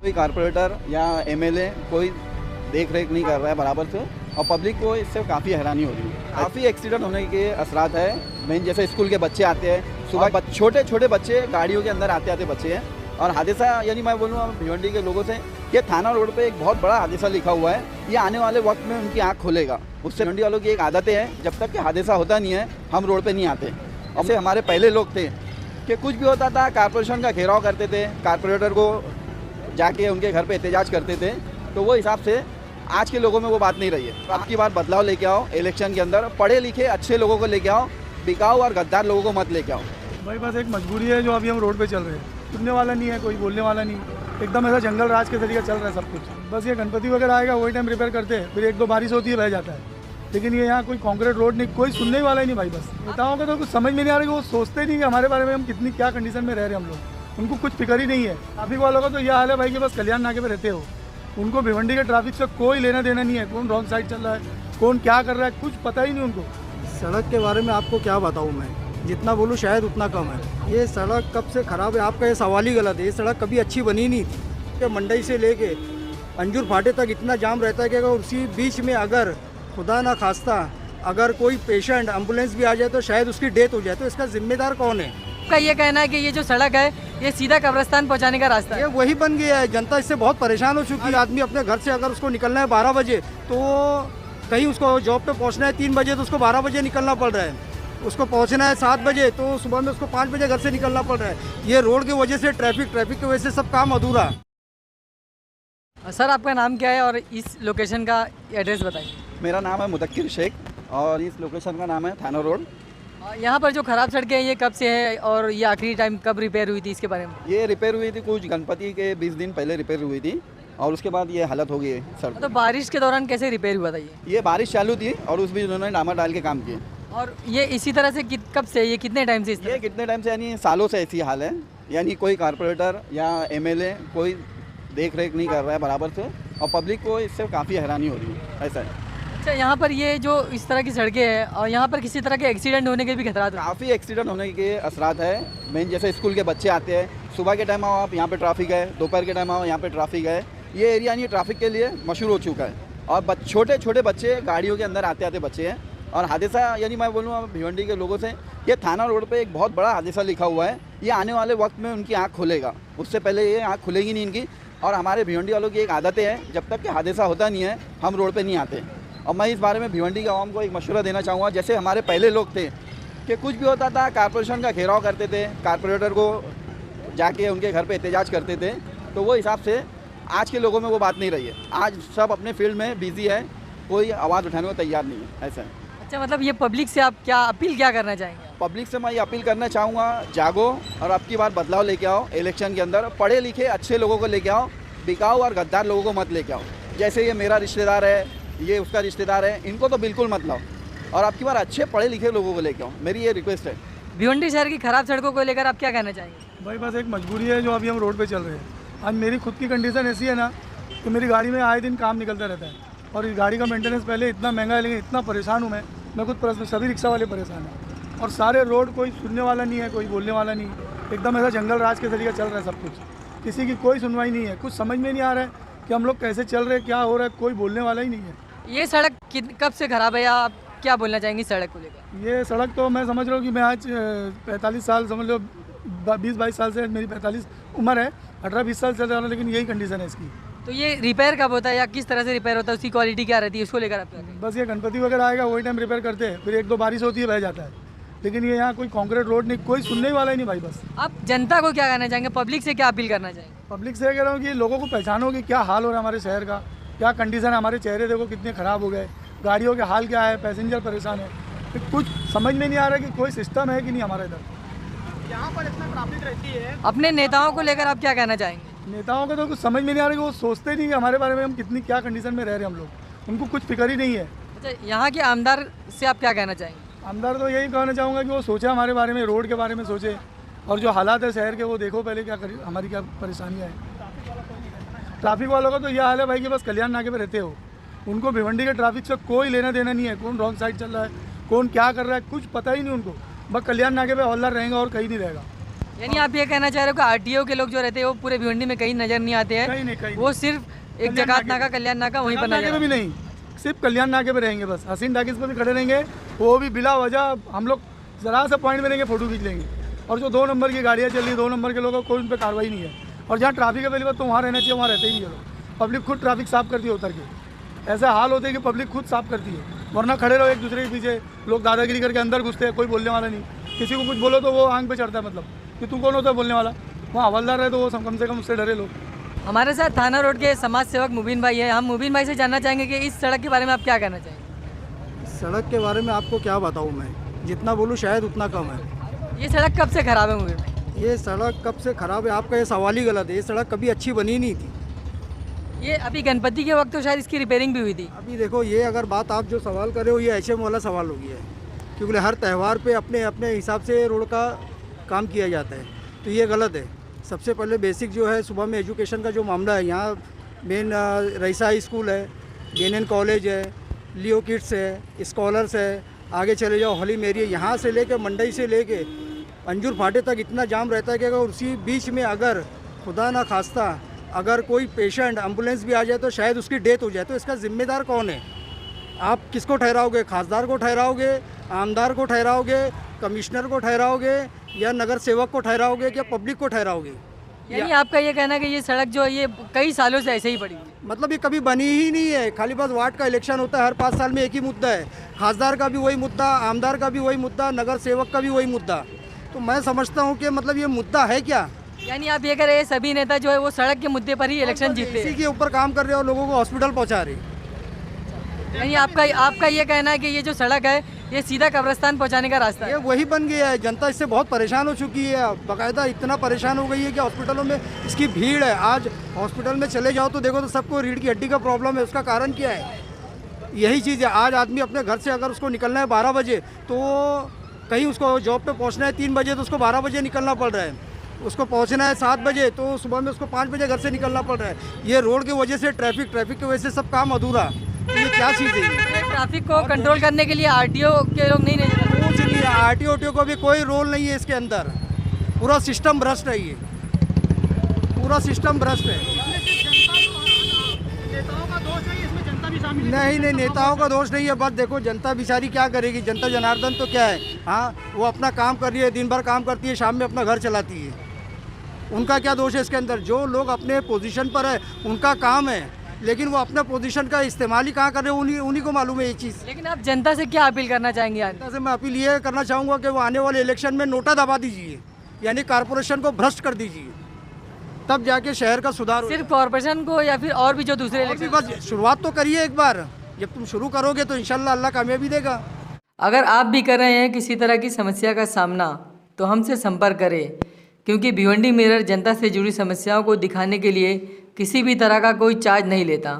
कोई कारपोरेटर या एमएलए कोई देख रेख नहीं कर रहा है बराबर से, और पब्लिक को इससे काफ़ी हैरानी हो रही है। काफ़ी एक्सीडेंट होने के असरात है। मेन जैसे स्कूल के बच्चे आते हैं सुबह, छोटे छोटे बच्चे गाड़ियों के अंदर आते आते बच्चे हैं, और हादसा यानी मैं बोलूँ भिवंडी के लोगों से ये थाना रोड पे एक बहुत बड़ा हादसा लिखा हुआ है, ये आने वाले वक्त में उनकी आँख खोलेगा। उससे भिवंडी वालों की एक आदतें हैं, जब तक कि हादसा होता नहीं है हम रोड पे नहीं आते। अब से हमारे पहले लोग थे कि कुछ भी होता था कारपोरेशन का घेराव करते थे, कारपोरेटर को जाके उनके घर पे एहतजाज करते थे, तो वो हिसाब से आज के लोगों में वो बात नहीं रही है। तो आपकी बात बदलाव लेके आओ, इलेक्शन के अंदर पढ़े लिखे अच्छे लोगों को लेके आओ, बिकाऊ और गद्दार लोगों को मत लेके आओ। भाई बस एक मजबूरी है जो अभी हम रोड पे चल रहे हैं, सुनने वाला नहीं है, कोई बोलने वाला नहीं, एकदम ऐसा जंगल राज के तरीके चल रहा है सब कुछ। बस ये गणपति वगैरह आएगा वही टाइम रिपेयर करते हैं, फिर एक दो बारिश होती है रह जाता है, लेकिन ये यहाँ कोई कॉन्क्रीट रोड नहीं, कोई सुनने वाला ही नहीं। भाई बस नेताओं का तो कुछ समझ में नहीं आ रहा, वो सोचते नहीं कि हमारे बारे में हम कितनी क्या कंडीशन में रह रहे हैं हम लोग, उनको कुछ फिक्र ही नहीं है। ट्रैफिक वालों का तो यह हाल है भाई कि बस कल्याण नाके पे रहते हो, उनको भिवंडी के ट्रैफिक से कोई लेना देना नहीं है, कौन रॉन्ग साइड चल रहा है, कौन क्या कर रहा है, कुछ पता ही नहीं उनको। सड़क के बारे में आपको क्या बताऊं मैं, जितना बोलूं शायद उतना कम है। ये सड़क कब से ख़राब है, आपका ये सवाल ही गलत है। ये सड़क कभी अच्छी बनी नहीं थी। मंडई से लेके अंजूर फाटे तक इतना जाम रहता है कि अगर उसी बीच में अगर खुदा ना खास्ता अगर कोई पेशेंट एम्बुलेंस भी आ जाए तो शायद उसकी डेथ हो जाए, तो इसका जिम्मेदार कौन है? आपका ये कहना है कि ये जो सड़क है ये सीधा कब्रिस्तान पहुंचाने का रास्ता है? ये वही बन गया है। जनता इससे बहुत परेशान हो चुकी है। आदमी अपने घर से अगर उसको निकलना है 12 बजे, तो कहीं उसको जॉब पे पहुंचना है 3 बजे, तो उसको 12 बजे निकलना पड़ रहा है। उसको पहुंचना है 7 बजे, तो सुबह में उसको 5 बजे घर से निकलना पड़ रहा है। ये रोड की वजह से, ट्रैफिक की वजह से सब काम अधूरा है। सर आपका नाम क्या है और इस लोकेशन का एड्रेस बताइए। मेरा नाम है मुदक्किर शेख और इस लोकेशन का नाम है थाना रोड। यहाँ पर जो खराब सड़कें हैं ये कब से है और ये आखिरी टाइम कब रिपेयर हुई थी, इसके बारे में? ये रिपेयर हुई थी कुछ गणपति के 20 दिन पहले रिपेयर हुई थी, और उसके बाद ये हालत हो गई है सर। तो बारिश के दौरान कैसे रिपेयर हुआ था ये बारिश चालू थी और उस बीच उन्होंने डामर डाल के काम किए। और ये इसी तरह से कब से, ये कितने टाइम से ये कितने टाइम से, यानी सालों से ऐसी हाल है, यानी कोई कारपोरेटर या एमएलए कोई देख रेख नहीं कर रहा है बराबर से, और पब्लिक को इससे काफ़ी हैरानी हो रही है। ऐसा है। अच्छा, यहाँ पर ये जो इस तरह की सड़कें हैं और यहाँ पर किसी तरह के एक्सीडेंट होने के भी खतरा काफ़ी एक्सीडेंट होने के असरात है। मेन जैसे स्कूल के बच्चे आते हैं, सुबह के टाइम आओ आप यहाँ पे ट्रैफिक है, दोपहर के टाइम आओ यहाँ पे ट्रैफिक है। ये एरिया नहीं ट्रैफिक के लिए मशहूर हो चुका है, और छोटे छोटे बच्चे गाड़ियों के अंदर आते आते बच्चे हैं, और हादसा यानी मैं बोलूँ भिवंडी के लोगों से ये थाना रोड पे एक बहुत बड़ा हादसा लिखा हुआ है, ये आने वाले वक्त में उनकी आँख खुलेगा। उससे पहले ये आँख खुलेगी नहीं इनकी। और हमारे भिवंडी वालों की एक आदतें हैं, जब तक कि हादसा होता नहीं है हम रोड पे नहीं आते। और मैं इस बारे में भिवंडी के आवाम को एक मशवरा देना चाहूँगा, जैसे हमारे पहले लोग थे कि कुछ भी होता था कारपोरेशन का घेराव करते थे, कारपोरेटर को जाके उनके घर पे एहतजाज करते थे, तो वो हिसाब से आज के लोगों में वो बात नहीं रही है। आज सब अपने फील्ड में बिजी है, कोई आवाज़ उठाने को तैयार नहीं है। ऐसा है। अच्छा, मतलब ये पब्लिक से आप क्या अपील क्या करना चाहेंगे? पब्लिक से मैं ये अपील करना चाहूँगा, जागो और आपकी बात बदलाव लेके आओ। इलेक्शन के अंदर पढ़े लिखे अच्छे लोगों को लेके आओ, बिकाऊ और गद्दार लोगों को मत लेके आओ। जैसे ये मेरा रिश्तेदार है, ये उसका रिश्तेदार है, इनको तो बिल्कुल मत लाओ, और आपकी बार अच्छे पढ़े लिखे लोगों को लेके आओ। मेरी ये रिक्वेस्ट है। भिवंडी शहर की खराब सड़कों को लेकर आप क्या कहना चाहेंगे? भाई बस एक मजबूरी है जो अभी हम रोड पे चल रहे हैं। आज मेरी खुद की कंडीशन ऐसी है ना कि मेरी गाड़ी में आए दिन काम निकलता रहता है, और इस गाड़ी का मेंटेनेंस पहले इतना महंगा है, लेकिन इतना परेशान हूँ मैं खुद सभी रिक्शा वाले परेशान हैं, और सारे रोड कोई सुनने वाला नहीं है, कोई बोलने वाला नहीं, एकदम ऐसा जंगल राज के तरीके चल रहा है सब कुछ, किसी की कोई सुनवाई नहीं है। कुछ समझ में नहीं आ रहा है कि हम लोग कैसे चल रहे हैं, क्या हो रहा है, कोई बोलने वाला ही नहीं है। ये सड़क कब से खराब है या आप क्या बोलना चाहेंगे सड़क को लेकर? ये सड़क तो मैं समझ रहा हूँ कि मैं आज 45 साल, समझ लो 20-22 साल से मेरी 45 उम्र है, 18-20 साल चल रहा हूँ, लेकिन यही कंडीशन है इसकी। तो ये रिपेयर कब होता है या किस तरह से रिपेयर होता है, उसकी क्वालिटी क्या रहती है, उसको लेकर आप क्या कहेंगे? बस ये गणपति वगैरह आएगा वही टाइम रिपेयर करते हैं, फिर एक दो बारिश होती है रह जाता है, लेकिन ये यहाँ कोई कॉन्क्रीट रोड नहीं, कोई सुनने वाला ही नहीं। भाई बस आप जनता को क्या कहना चाहेंगे, पब्लिक से क्या अपील करना चाहेंगे? पब्लिक से कह रहा हूँ कि लोगों को पहचानो कि क्या हाल हो रहा है हमारे शहर का, क्या कंडीशन है, हमारे चेहरे देखो कितने ख़राब हो गए, गाड़ियों के हाल क्या है, पैसेंजर परेशान है, कुछ समझ में नहीं आ रहा कि कोई सिस्टम है कि नहीं हमारे इधर। यहाँ पर इतना ट्रैफिक रहती है। अपने नेताओं को लेकर आप क्या कहना चाहेंगे? नेताओं का तो कुछ समझ में नहीं आ रहा कि वो सोचते नहीं कि हमारे बारे में हम कितनी क्या कंडीशन में रह रहे हैं हम लोग, उनको कुछ फिक्र ही नहीं है। अच्छा, यहाँ के आमदार से आप क्या कहना चाहेंगे? आमदार तो यही कहना चाहूँगा कि वो सोचे हमारे बारे में, रोड के बारे में सोचे, और जो हालात है शहर के वो देखो पहले क्या हमारी क्या परेशानियाँ हैं। ट्रैफिक वालों का तो यह हाल है भाई कि बस कल्याण नाके पे रहते हो, उनको भिवंडी के ट्रैफिक से कोई लेना देना नहीं है, कौन रॉन्ग साइड चल रहा है, कौन क्या कर रहा है, कुछ पता ही नहीं उनको। बस कल्याण नाके पे हौलदार रहेगा और कहीं नहीं रहेगा। यानी आप ये कहना चाह रहे हो कि आरटीओ के लोग जो रहते हैं वो पूरे भिवंडी में कहीं नजर नहीं आते कहीं नहीं, हैं, वो सिर्फ एक जकात नाका, कल्याण नाका वहीं पर नाके नजर पे भी नहीं, सिर्फ कल्याण नाके पे रहेंगे बस। हसीन टाकिस पे भी खड़े रहेंगे, वो भी बिला वजह हम लोग ज़रा सा पॉइंट में रहेंगे, फ़ोटो खींच लेंगे। और जो 2 नंबर की गाड़ियाँ चल रही, 2 नंबर के लोगों को कोई उन पर कार्रवाई नहीं है। और जहाँ ट्रैफिक अवेलेबल तो वहाँ रहना चाहिए, वहाँ रहते ही नहीं है लोग। पब्लिक खुद ट्रैफिक साफ करती है उतर के। ऐसा हाल होते हैं कि पब्लिक खुद साफ करती है, वरना खड़े रहो एक दूसरे के पीछे, लोग दादागिरी करके अंदर घुसते हैं, कोई बोलने वाला नहीं। किसी को कुछ बोलो तो वो आंख पे चढ़ता है, मतलब कि तू कौन होता है बोलने वाला। वहाँ हवलदार है तो वो कम से कम उससे डरे लोग। हमारे साथ थाना रोड के समाज सेवक मुबीन भाई है। हम मुबीन भाई से जानना चाहेंगे कि इस सड़क के बारे में आप क्या कहना चाहेंगे। सड़क के बारे में आपको क्या बताऊँ मैं, जितना बोलूँ शायद उतना कम है। ये सड़क कब से खराब है मुबीन भाई? ये सड़क कब से ख़राब है, आपका ये सवाल ही गलत है। ये सड़क कभी अच्छी बनी नहीं थी। ये अभी गणपति के वक्त तो शायद इसकी रिपेयरिंग भी हुई थी। अभी देखो, ये अगर बात आप जो सवाल कर रहे हो, ये HM वाला सवाल हो गया है, क्योंकि हर त्यौहार पे अपने अपने हिसाब से रोड का काम किया जाता है, तो ये गलत है। सबसे पहले बेसिक जो है, सुबह में एजुकेशन का जो मामला है, यहाँ मेन रईसा हाई स्कूल है, JNN कॉलेज है, लियो किड्स है, स्कॉलर्स है, आगे चले जाओ हॉली मेरी है। यहाँ से लेके मंडई से लेके अंजुर फाटे तक इतना जाम रहता है कि अगर उसी बीच में अगर खुदा ना खास्ता अगर कोई पेशेंट एम्बुलेंस भी आ जाए तो शायद उसकी डेथ हो जाए, तो इसका जिम्मेदार कौन है? आप किसको ठहराओगे? खासदार को ठहराओगे, आमदार को ठहराओगे, कमिश्नर को ठहराओगे, या नगर सेवक को ठहराओगे, या पब्लिक को ठहराओगे? यानी आपका ये कहना है कि ये सड़क जो है ये कई सालों से ऐसे ही पड़ी हुई है। मतलब ये कभी बनी ही नहीं है। खाली बस वार्ड का इलेक्शन होता है, हर 5 साल में एक ही मुद्दा है। खासदार का भी वही मुद्दा, आमदार का भी वही मुद्दा, नगर सेवक का भी वही मुद्दा। तो मैं समझता हूँ कि मतलब ये मुद्दा है क्या? यानी आप ये कह रहे हैं सभी नेता जो है वो सड़क के मुद्दे पर ही इलेक्शन जीतते इसी हैं। के ऊपर काम कर रहे हो, लोगों को हॉस्पिटल पहुँचा रहे। यानी आपका ये कहना है कि ये जो सड़क है ये सीधा कब्रिस्तान पहुंचाने का रास्ता ये है। वही बन गया है। जनता इससे बहुत परेशान हो चुकी है, बाकायदा इतना परेशान हो गई है कि हॉस्पिटलों में इसकी भीड़ है। आज हॉस्पिटल में चले जाओ तो देखो तो सबको रीढ़ की हड्डी का प्रॉब्लम है। उसका कारण क्या है? यही चीज़ है। आज आदमी अपने घर से अगर उसको निकलना है 12 बजे, तो कहीं उसको जॉब पे पहुंचना है 3 बजे, तो उसको 12 बजे निकलना पड़ रहा है। उसको पहुंचना है 7 बजे, तो सुबह में उसको 5 बजे घर से निकलना पड़ रहा है। ये रोड की वजह से, ट्रैफिक की वजह से सब काम अधूरा। तो ये क्या चीज़ है? ये ट्रैफिक को कंट्रोल करने के लिए आरटीओ के लोग नहीं नजर कुछ नहीं है। RTO को भी कोई रोल नहीं है इसके अंदर। पूरा सिस्टम भ्रष्ट है, ये पूरा सिस्टम भ्रष्ट है। नेताओं का दोष है, इसमें जनता भी शामिल है। नहीं, नेताओं का दोष नहीं है। बस देखो, जनता बेचारी क्या करेगी? जनता जनार्दन तो क्या है, हाँ, वो अपना काम कर रही है, दिन भर काम करती है, शाम में अपना घर चलाती है। उनका क्या दोष है इसके अंदर? जो लोग अपने पोजीशन पर है उनका काम है, लेकिन वो अपने पोजीशन का इस्तेमाल ही कहाँ कर रहे हैं, उन्हीं को मालूम है ये चीज़। लेकिन आप जनता से क्या अपील करना चाहेंगे यार? जनता से मैं अपील ये करना चाहूँगा कि वो आने वाले इलेक्शन में नोटा दबा दीजिए, यानी कॉरपोरेशन को भ्रष्ट कर दीजिए, तब जाके शहर का सुधार होगा। सिर्फ कॉर्पोरेशन को या फिर और भी जो दूसरे और भी इलेक्शन? बस शुरुआत तो करिए एक बार। जब तुम शुरू करोगे तो इंशाल्लाह अल्लाह कामयाबी देगा। अगर आप भी कर रहे हैं किसी तरह की समस्या का सामना तो हमसे संपर्क करें, क्योंकि भिवंडी मिरर जनता से जुड़ी समस्याओं को दिखाने के लिए किसी भी तरह का कोई चार्ज नहीं लेता।